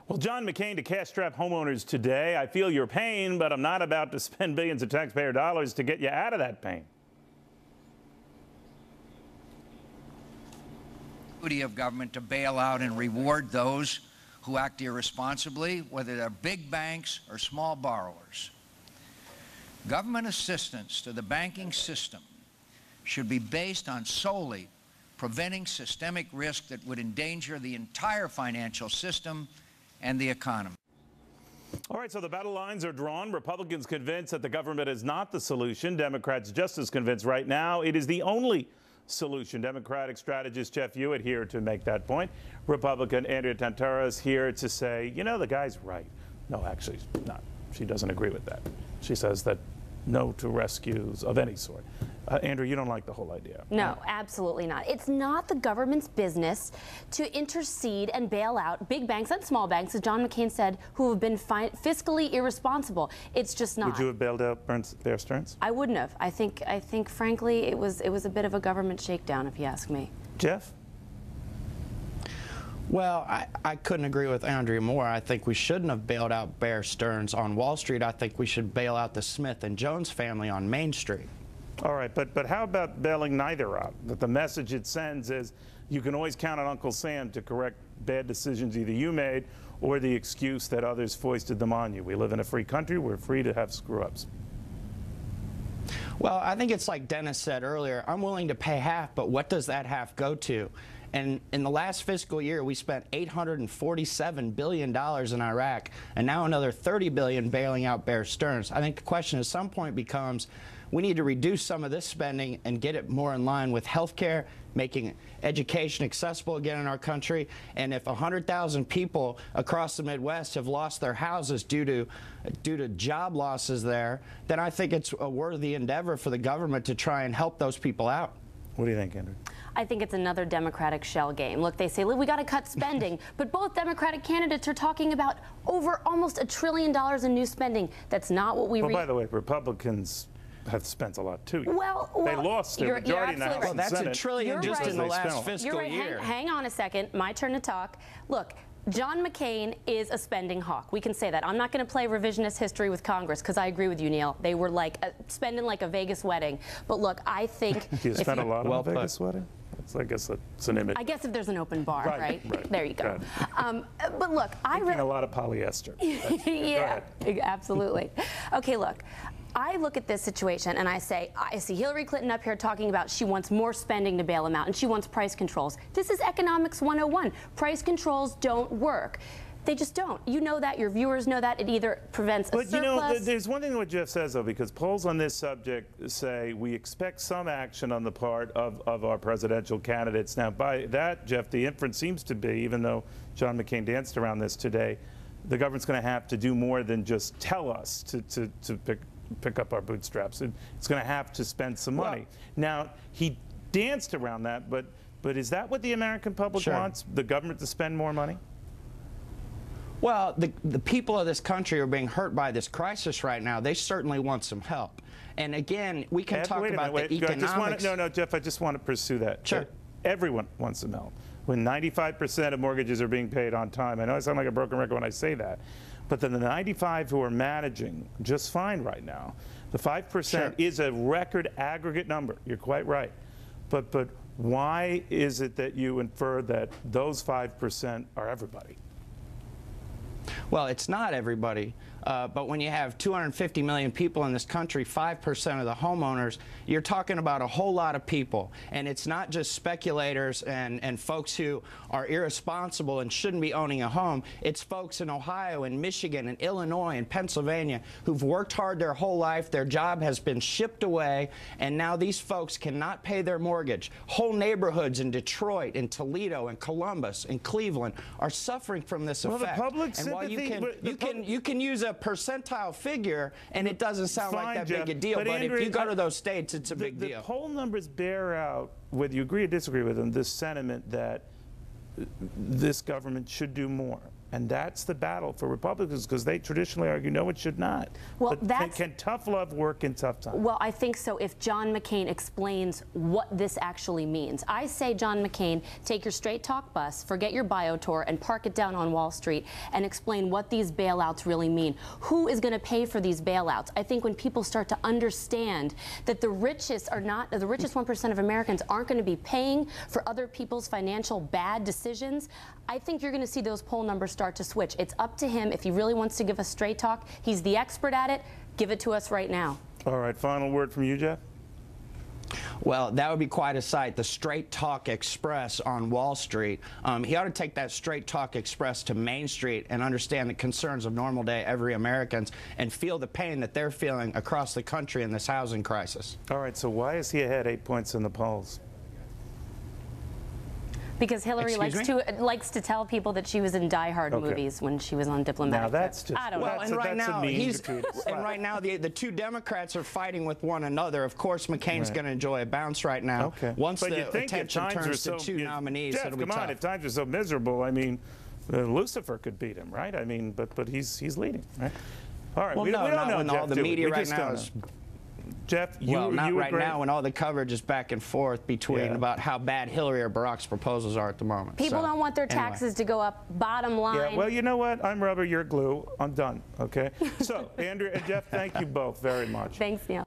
Well, John McCain to cash-strapped homeowners today. I feel your pain, but I'm not about to spend billions of taxpayer dollars to get you out of that pain. Duty of government to bail out and reward those who act irresponsibly, whether they're big banks or small borrowers. Government assistance to the banking system should be based on solely preventing systemic risk that would endanger the entire financial system and the economy. All right, so the battle lines are drawn. Republicans convinced that the government is not the solution. Democrats just as convinced right now it is the only solution. Democratic strategist Jeff Hewitt here to make that point. Republican Andrea Tantara is here to say, you know, the guy's right. No, actually not. She doesn't agree with that. She says that no to rescues of any sort. Andrew, you don't like the whole idea. No, absolutely not. It's not the government's business to intercede and bail out big banks and small banks, as John McCain said, who have been fiscally irresponsible. It's just not. Would you have bailed out Bear Stearns? I wouldn't have. I think, frankly, it was a bit of a government shakedown, if you ask me. Jeff? Well, I couldn't agree with Andrea more. I think we shouldn't have bailed out Bear Stearns on Wall Street. I think we should bail out the Smith and Jones family on Main Street. All right, but how about bailing neither out? That the message it sends is you can always count on Uncle Sam to correct bad decisions either you made or the excuse that others foisted them on you. We live in a free country. We're free to have screw-ups. Well, I think it's like Dennis said earlier, I'm willing to pay half, but what does that half go to? And in the last fiscal year, we spent $847 billion in Iraq, and now another $30 billion bailing out Bear Stearns. I think the question at some point becomes, we need to reduce some of this spending and get it more in line with health care, making education accessible again in our country. And if 100,000 people across the Midwest have lost their houses due to job losses there, then I think it's a worthy endeavor for the government to try and help those people out. What do you think, Andrew? I think it's another Democratic shell game. Look, they say, look, we got to cut spending, but both Democratic candidates are talking about over almost $1 trillion in new spending. That's not what we. Well, by the way, Republicans have spent a lot too. Well, they lost their majority in the House and Well, that's Senate. $1 trillion just in the last fiscal year. Hang on a second. My turn to talk. Look. John McCain is a spending hawk. We can say that. I'm not going to play revisionist history with Congress because I agree with you, Neil. They were like spending like a Vegas wedding. But look, I think you spent a lot on a Vegas wedding. I guess it's an image. I guess if there's an open bar, right? There you go. But look, I really a lot of polyester. Yeah, absolutely. Okay, look. I look at this situation and I see Hillary Clinton up here talking about she wants more spending to bail them out and she wants price controls. This is economics 101. Price controls don't work. They just don't. You know that. Your viewers know that. It either prevents a surplus. But you know, there's one thing what Jeff says, though, because polls on this subject say we expect some action on the part of our presidential candidates. Now, by that, Jeff, the inference seems to be, even though John McCain danced around this today, the government's going to have to do more than just tell us to pick up our bootstraps. It's going to have to spend some money. Now, he danced around that, but is that what the American public wants, the government to spend more money? Well, the people of this country are being hurt by this crisis right now. They certainly want some help. And again, we can talk about the economics. No, Jeff, I just want to pursue that. Sure. Everyone wants some help. When 95% of mortgages are being paid on time, I know I sound like a broken record when I say that, but then the 95 who are managing just fine right now, the 5% is a record aggregate number. You're quite right. But why is it that you infer that those 5% are everybody? Well, it's not everybody, but when you have 250 million people in this country, 5% of the homeowners, you're talking about a whole lot of people. And it's not just speculators and folks who are irresponsible and shouldn't be owning a home. It's folks in Ohio and Michigan and Illinois and Pennsylvania who've worked hard their whole life. Their job has been shipped away, and now these folks cannot pay their mortgage. Whole neighborhoods in Detroit and Toledo and Columbus and Cleveland are suffering from this effect. The public and while you can use a percentile figure, and it doesn't sound like that big a deal, but Andrew, if you go to those states, it's a big deal. The poll numbers bear out, whether you agree or disagree with them, this sentiment that this government should do more. And that's the battle for Republicans, because they traditionally argue, no, it should not. Well, but can tough love work in tough times? Well, I think so if John McCain explains what this actually means. I say, John McCain, take your straight talk bus, forget your bio tour, and park it down on Wall Street and explain what these bailouts really mean. Who is going to pay for these bailouts? I think when people start to understand that the richest 1% of Americans aren't going to be paying for other people's financial bad decisions, I think you're going to see those poll numbers start to switch. It's up to him. If he really wants to give us straight talk, he's the expert at it. Give it to us right now. All right, final word from you, Jeff? Well, that would be quite a sight. The Straight Talk Express on Wall Street. He ought to take that Straight Talk Express to Main Street and understand the concerns of normal day every Americans and feel the pain that they're feeling across the country in this housing crisis. All right, so why is he ahead 8 points in the polls? Because Hillary likes to tell people that she was in Die Hard movies when she was on diplomatic. Now that's just, I don't know. Well, and right now the two Democrats are fighting with one another. Of course, McCain's going to enjoy a bounce right now. Okay. Once but the attention turns to two nominees, Jeff, it'll be come on, tough. if times are so miserable, I mean, Lucifer could beat him, right? I mean, but he's leading, right? All right, well, we don't know, when Jeff, all the media right now is. Jeff, not right now when all the coverage is back and forth between about how bad Hillary or Barack's proposals are at the moment. People don't want their taxes to go up, bottom line. Yeah, well, you know what? I'm rubber, you're glue. I'm done, okay? So, Andrea and Jeff, thank you both very much. Thanks, Neil.